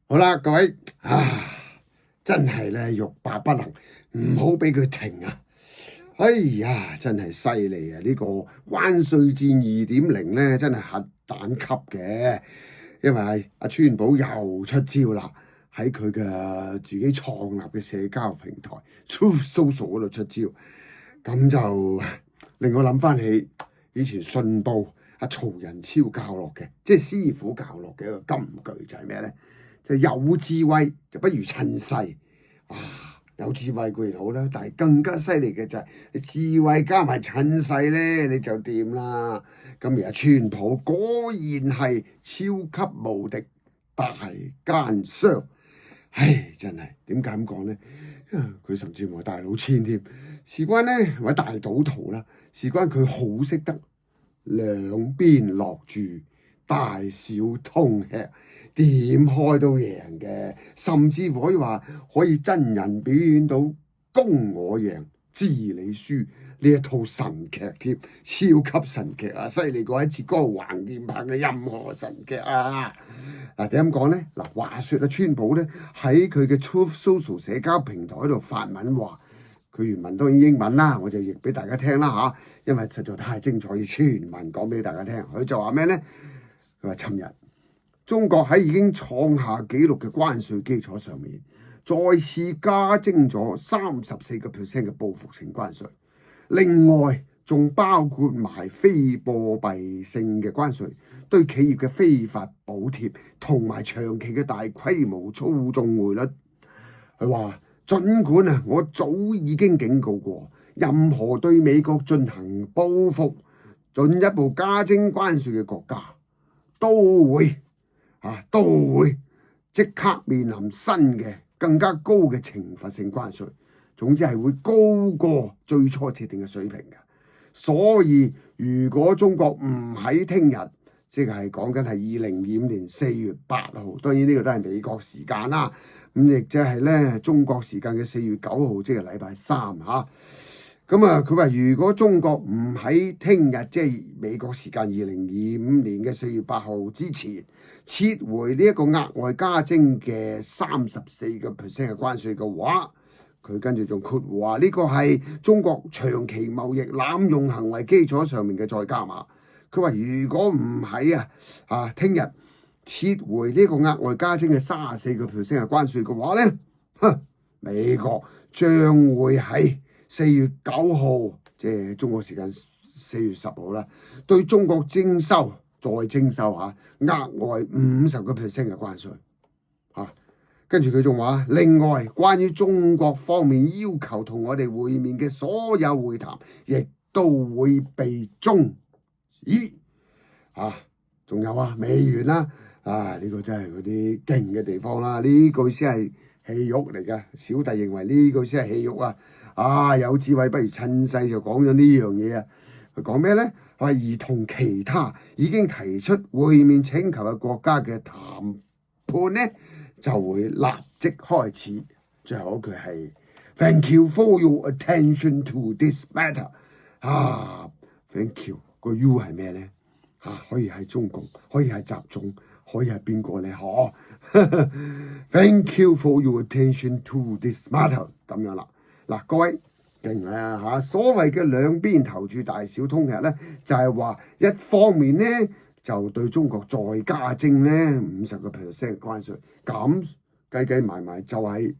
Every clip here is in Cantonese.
好啦，各位真係咧欲罷不能，唔好俾佢停啊！哎呀，真係犀利啊！呢個關稅戰2.0咧，真係核彈級嘅，因為阿川普又出招啦，喺佢嘅自己創立嘅社交平台 Truth Social 嗰度出招，咁就令我諗翻起以前信報阿曹仁超教落嘅，即係師傅教落嘅一個金句就係咩咧？就有智慧就不如趁勢。有智慧固然好啦，但係更加犀利嘅就係你智慧加埋趁勢咧，你就掂啦。咁而家川普果然係超級無敵大奸商，真係點解咁講咧？佢甚至乎係大老千添，事關咧或者大賭徒啦，事關佢好識得兩邊落注，大小通吃，點開都贏嘅，甚至乎可以話可以真人表演到攻我贏知你輸呢一套神劇添，超級神劇啊！犀利過喺浙江橫店拍嘅任何神劇啊！點講呢？話說啊，川普咧喺佢嘅 Truth Social 社交平台喺度發文話，佢原文當然英文啦，我就譯俾大家聽啦嚇，因為實在太精彩，要全文講俾大家聽。佢就話咩呢？佢話尋日中國喺已經創下紀錄嘅關稅基礎上面，再次加徵咗34% 嘅報復性關稅，另外仲包括埋非貨幣性嘅關稅，對企業嘅非法補貼同埋長期嘅大規模操縱匯率。佢話：儘管我早已經警告過，任何對美國進行報復、進一步加徵關稅嘅國家，都會即刻面臨新嘅更加高嘅懲罰性關稅，總之係會高過最初設定嘅水平嘅。所以如果中國唔喺聽日，即係講緊係2025年4月8號，當然呢個都係美國時間啦，咁亦即係咧中國時間嘅4月9號，即係禮拜三嚇。佢話如果中國唔喺聽日，即係美國時間2025年嘅4月8號之前撤回呢一個額外加徵嘅34% 嘅關稅嘅話，佢跟住仲括話呢個係中國長期貿易濫用行為基礎上面嘅再加碼。佢話如果唔喺聽日撤回呢個額外加徵嘅34% 嘅關稅嘅話咧，美國將會喺4月9號，即係中國時間4月10號啦，對中國再徵收額外50% 嘅關稅。跟住佢仲話，另外關於中國方面要求同我哋會面嘅所有會談，亦都會被終止。仲有美元啦，呢個真係嗰啲勁嘅地方啦，呢句先係戲肉嚟嘅。小弟認為呢句先係戲肉啊！有智慧不如趁勢，就講咗呢樣嘢啊！佢講咩呢？佢話而同其他已經提出會面請求嘅國家嘅談判呢，就會立即開始。最後一句係 Thank you for your attention to this matter。Thank you 個 U 係咩呢？可以係中共，可以係習總，可以係邊個呢？Thank you for your attention to this matter。咁樣啦。各位勁啊！所謂嘅兩邊投注大小通吃呢，就係話一方面呢，就對中國再加徵呢50% 關稅，咁計埋就係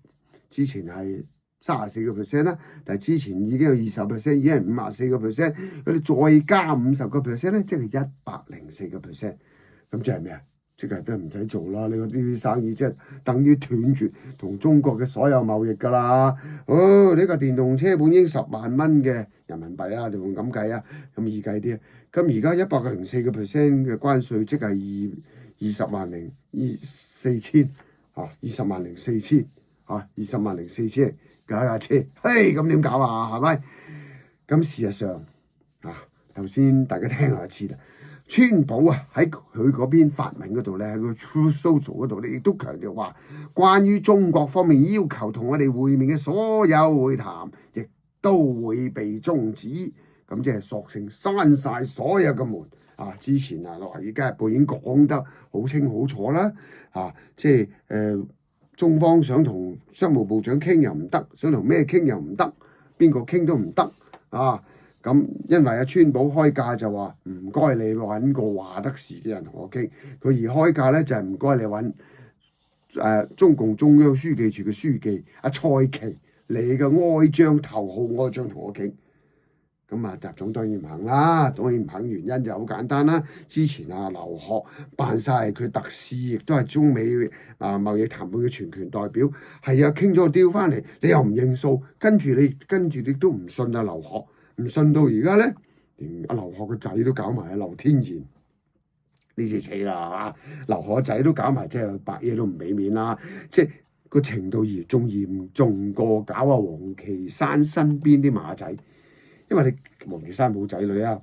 之前係34% 啦，但係之前已經有20%，已經係54%，佢哋再加50% 咧，即係104%。咁即係咩啊？即係都唔使做啦！你嗰啲生意即係等於斷絕同中國嘅所有貿易㗎啦。呢個電動車本應10萬蚊嘅人民幣你用咁計咁易計啲。咁而家104% 嘅關稅，即係20萬零4千20萬零4千20萬零4千架車，咁點搞係咪？咁事實上頭先大家聽下次啦。川普喺佢嗰邊發文嗰度咧，喺個 Truth Social 嗰度咧，亦都強調話，關於中國方面要求同我哋會面嘅所有會談，亦都會被終止。咁即係索性閂晒所有嘅門。之前華爾街日報已經講得好清好楚啦。即係中方想同商務部長傾又唔得，想同咩傾又唔得，邊個傾都唔得。咁因為川普開價就話唔該你揾個話得事嘅人同我傾，佢而開價咧就係唔該你揾中共中央書記處嘅書記蔡奇，你嘅哀章頭號哀章同我傾。咁習總當然唔肯啦，當然唔肯原因就好簡單啦。之前劉鶴扮晒佢特使，亦都係中美貿易談判嘅全權代表，係傾咗個 deal 翻嚟，你又唔認數，跟住你都唔信劉鶴，唔信到而家咧，連劉鶴個仔都搞埋劉天賢，呢次死啦劉鶴個仔都搞埋，即係白嘢都唔俾面啦，即係個程度仲嚴重過搞王岐山身邊啲馬仔。因為你王岐山冇仔女啊，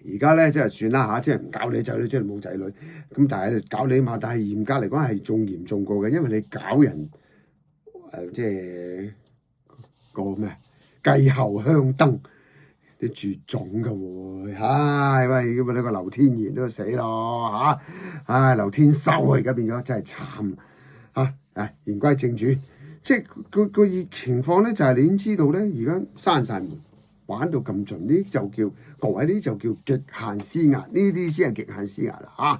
而家咧即係算啦即係唔搞你仔女，即係冇仔女。咁但係搞你馬，但係嚴格嚟講係仲嚴重過嘅，因為你搞人即係個咩繼後香燈，你絕種㗎喎。喂，咁你個劉天賢都死咯劉天修而家變咗真係慘言歸正傳，即係個情況咧就係你已經知道咧，而家閂晒門。玩到咁盡，呢就叫各位，呢就叫極限施壓，呢啲先係極限施壓啦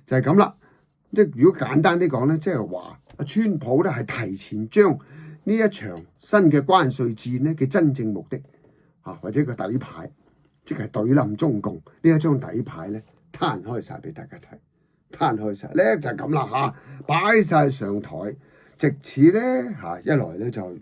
就係咁啦。即係如果簡單啲講咧，即係話川普咧係提前將呢一場新嘅關稅戰咧嘅真正目的或者個底牌，即係對冧中共呢一張底牌咧攤開晒俾大家睇，攤開晒咧就係咁啦擺晒上台。藉此咧一來咧就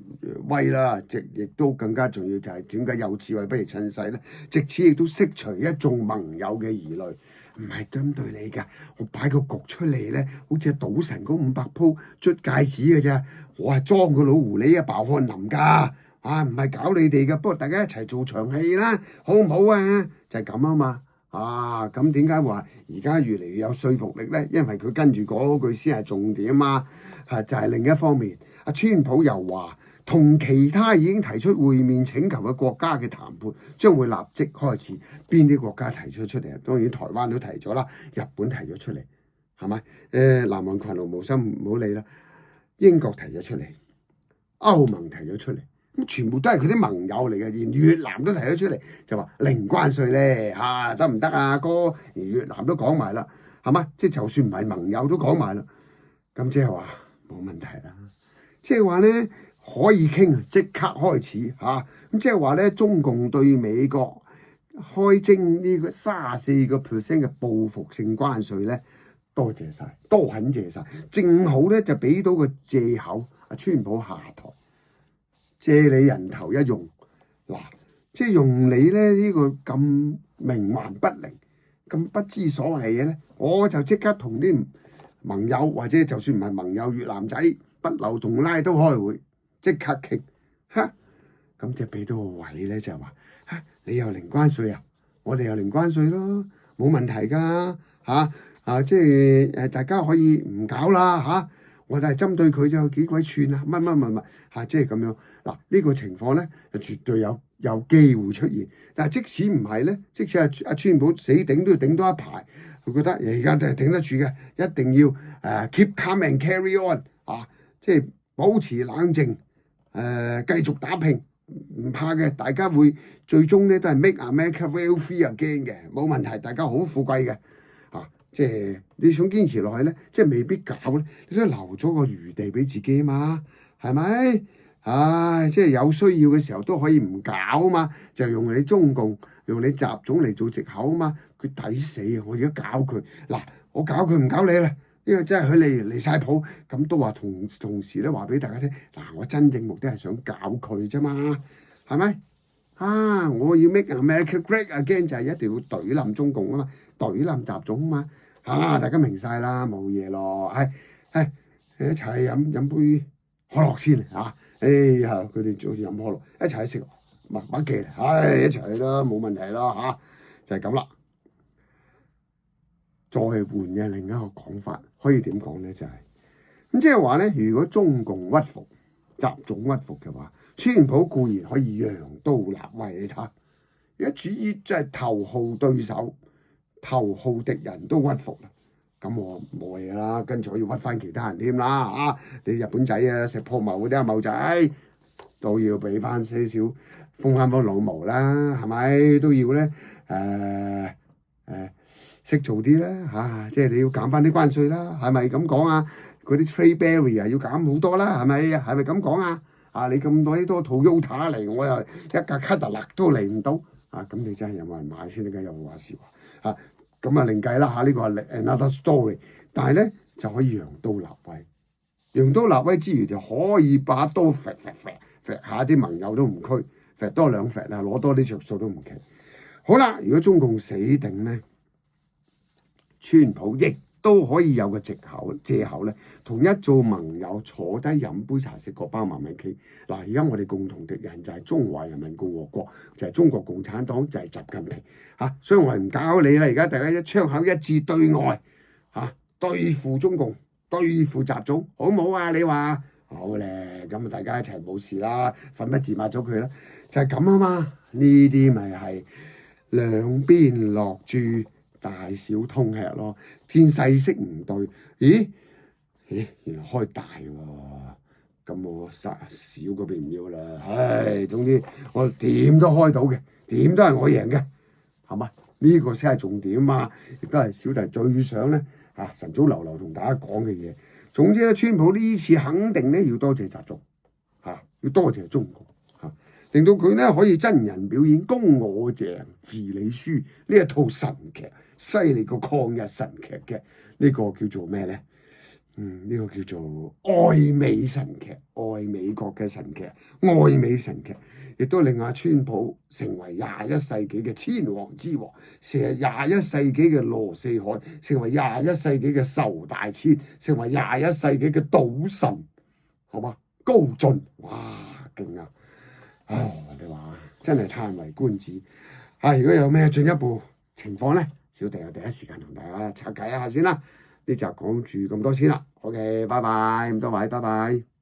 威啦，亦都更加重要就係點解有智慧不如趁勢咧？藉此亦都釋除一眾盟友嘅疑慮，唔係針對你㗎，我擺個局出嚟咧，好似賭神嗰500鋪捽戒指嘅啫，我係裝個老狐狸爆汗淋㗎，唔係搞你哋㗎，不過大家一齊做場戲啦，好唔好啊？就係咁啊嘛。咁點解話而家越嚟越有說服力咧？因為佢跟住嗰句先係重點就係另一方面，川普又話同其他已經提出會面請求嘅國家嘅談判將會立即開始。邊啲國家提出嚟啊？當然台灣都提咗啦，日本提咗出嚟，係咪？南韓群龍無心唔好理啦。英國提咗出嚟，歐盟提咗出嚟。咁全部都係佢啲盟友嚟嘅，連越南都提咗出嚟，就話零關稅咧得唔得啊哥？連越南都講埋啦，係嘛？即係就算唔係盟友都講埋啦，咁即係話冇問題啦。即係話咧可以傾，即刻開始咁即係話咧，中共對美國開徵呢個34% 嘅報復性關稅咧，多謝晒，多肯謝晒，正好咧就俾到個藉口，川普下台。借你人頭一用，即係用你咧呢個咁冥頑不靈、咁不知所謂嘅咧，我就即刻同啲盟友或者就算唔係盟友越南仔不留同拉都開會，即刻傾咁就俾到個位咧，就係話你又零關稅我哋又零關稅咯，冇問題噶即係大家可以唔搞啦我哋係針對佢就幾鬼串乜即係咁樣呢個情況咧就絕對有機會出現。但係即使唔係咧，即使阿川普死頂都要頂多一排，佢覺得而家都係頂得住嘅，一定要keep calm and carry on 即係保持冷靜繼續打拼，唔怕嘅，大家會最終咧都係 make America wealthy again 嘅，冇問題，大家好富貴嘅。即係你想堅持落去咧，即係未必搞咧，你都留咗個餘地俾自己嘛，係咪？即係有需要嘅時候都可以唔搞啊嘛，就用你中共、用你習總嚟做藉口啊嘛，佢抵死啊！我而家搞佢，我搞佢唔搞你啦，因為真係佢離晒譜，咁都話同時咧話俾大家聽，我真正目的係想搞佢啫嘛，係咪？我要 make America great again 就係一定要懟冧中共啊嘛，懟冧習總啊嘛，大家明晒啦，冇嘢咯，一齊飲杯可樂先佢哋早飲可樂，一齊食麥記一齊啦，冇問題啦就係咁啦。再換嘅另一個講法，可以點講咧？就係咁，即係話咧，如果中共屈服，習總屈服嘅話，川普固然可以揚刀立威，你睇而家處於即係頭號對手、頭號敵人都屈服啦。咁我冇嘢啦，跟住我要屈翻其他人添啦啊！你日本仔啊，石破茂嗰啲阿茂仔都要俾翻些少封翻幫老毛啦，係咪都要咧？識做啲啦嚇，即係你要減翻啲關稅啦，係咪咁講啊？嗰啲 trade barrier 要減好多啦，係咪咁講啊？啊，你咁多Toyota 嚟，我又一架 Cadillac 都嚟唔到啊！咁你真係有冇人買先得㗎？有冇話事話啊？咁啊另計啦嚇，呢個係 another story。但係咧就可以揚刀立威，揚刀立威之餘就可以把刀揈下啲盟友都唔拘，揈多兩揈啦，攞多啲着數都唔奇。好啦，如果中共死定咧，川普亦都可以有個藉口咧，同一做盟友坐低飲杯茶食個包慢慢傾。嗱，而家我哋共同敵人就係中華人民共和國，就係中國共產黨，就係習近平嚇，所以我係唔搞你啦。而家大家一槍口一致對外嚇，對付中共，對付習總，好唔好啊？你話好咧，咁大家一齊冇事啦，粉筆字抹咗佢啦，就係咁啊嘛。呢啲咪係兩邊落注，大小通吃咯。見勢色唔對，咦，原來開大喎，咁我小嗰邊唔要啦。唉，總之我點都開到嘅，點都係我贏嘅，係嘛？呢個先係重點嘛，亦都係小弟最想咧晨早流流同大家講嘅嘢。總之咧，川普呢次肯定咧要多謝習總要多謝中國令到佢咧可以真人表演攻我贏治理書呢一套神劇，犀利過抗日神劇嘅呢個叫做咩咧？呢個叫做愛美神劇，愛美國嘅神劇，愛美神劇，亦都令阿川普成為21世紀嘅千王之王，成為21世紀嘅羅四海，成為21世紀嘅仇大千，成為21世紀嘅賭神，好嘛？高進，哇，勁啊！你話真係嘆為觀止。如果有咩進一步情況咧，小弟有第一時間同大家拆解一下先啦。呢集講住咁多先啦。OK，拜拜，咁多位，拜拜。